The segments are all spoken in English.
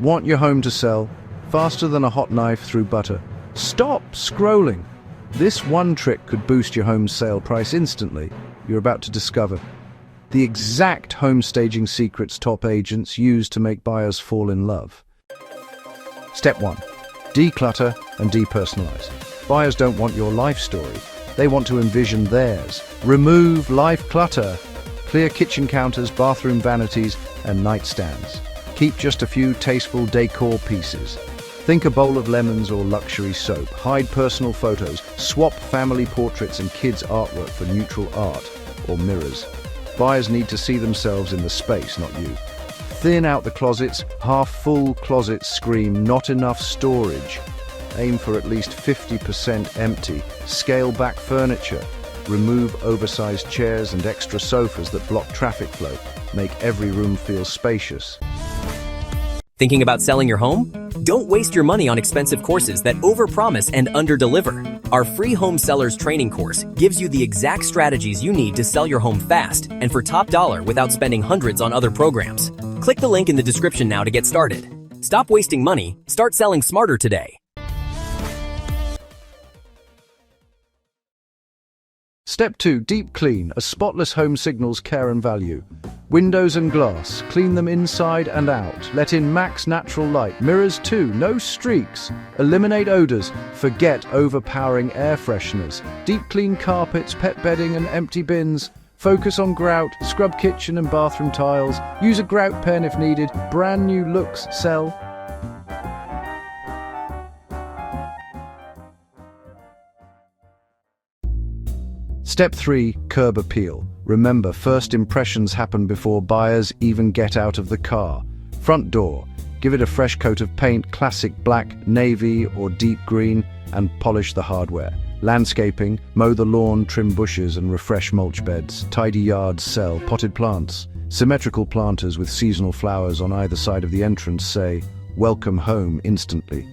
Want your home to sell? Faster than a hot knife through butter? Stop scrolling. This one trick could boost your home's sale price instantly. You're about to discover the exact home staging secrets top agents use to make buyers fall in love. Step 1. Declutter and depersonalize. Buyers don't want your life story. They want to envision theirs. Remove life clutter. Clear kitchen counters, bathroom vanities, and nightstands. Keep just a few tasteful decor pieces. Think a bowl of lemons or luxury soap. Hide personal photos. Swap family portraits and kids' artwork for neutral art or mirrors. Buyers need to see themselves in the space, not you. Thin out the closets. Half-full closets scream, not enough storage. Aim for at least 50% empty. Scale back furniture. Remove oversized chairs and extra sofas that block traffic flow. Make every room feel spacious. Thinking about selling your home? Don't waste your money on expensive courses that overpromise and underdeliver. Our free home sellers training course gives you the exact strategies you need to sell your home fast and for top dollar without spending hundreds on other programs. Click the link in the description now to get started. Stop wasting money, start selling smarter today. Step 2. Deep clean. A spotless home signals care and value. Windows and glass. Clean them inside and out. Let in max natural light. Mirrors too. No streaks. Eliminate odors. Forget overpowering air fresheners. Deep clean carpets, pet bedding and empty bins. Focus on grout. Scrub kitchen and bathroom tiles. Use a grout pen if needed. Brand new looks sell. Step 3. Curb appeal. Remember, first impressions happen before buyers even get out of the car. Front door. Give it a fresh coat of paint, classic black, navy or deep green, and polish the hardware. Landscaping. Mow the lawn, trim bushes and refresh mulch beds. Tidy yards sell. Potted plants. Symmetrical planters with seasonal flowers on either side of the entrance say, "Welcome home" instantly.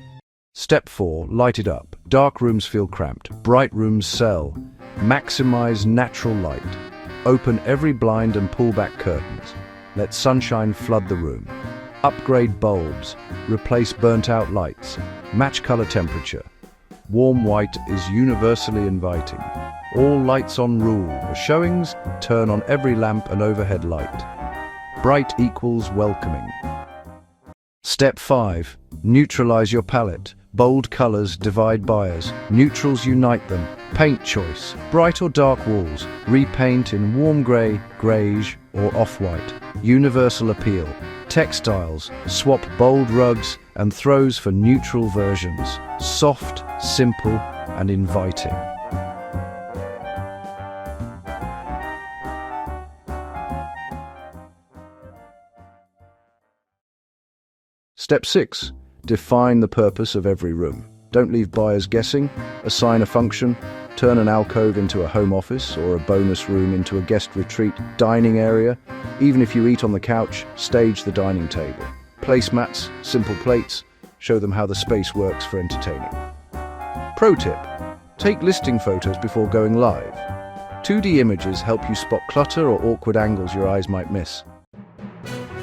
Step 4. Light it up. Dark rooms feel cramped. Bright rooms sell. Maximize natural light. Open every blind and pull back curtains. Let sunshine flood the room. Upgrade bulbs. Replace burnt-out lights. Match color temperature. Warm white is universally inviting. All lights on rule. For showings, turn on every lamp and overhead light. Bright equals welcoming. Step 5. Neutralize your palette. Bold colors divide buyers. Neutrals unite them. Paint choice. Bright or dark walls. Repaint in warm grey, greige, or off-white. Universal appeal. Textiles. Swap bold rugs and throws for neutral versions. Soft, simple, and inviting. Step 6. Define the purpose of every room. Don't leave buyers guessing. Assign a function. Turn an alcove into a home office or a bonus room into a guest retreat dining area. Even if you eat on the couch, stage the dining table. Placemats, simple plates, show them how the space works for entertaining. Pro tip: take listing photos before going live. 2D images help you spot clutter or awkward angles your eyes might miss.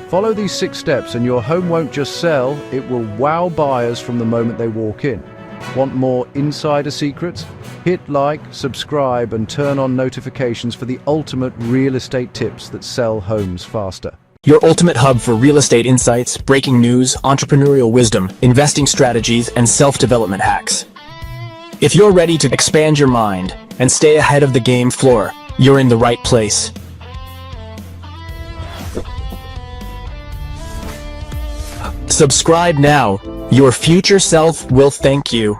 Follow these 6 steps and your home won't just sell, it will wow buyers from the moment they walk in. Want more insider secrets? Hit like, subscribe, and turn on notifications for the ultimate real estate tips that sell homes faster. Your ultimate hub for real estate insights, breaking news, entrepreneurial wisdom, investing strategies, and self-development hacks. If you're ready to expand your mind and stay ahead of the game floor, you're in the right place. Subscribe now. Your future self will thank you.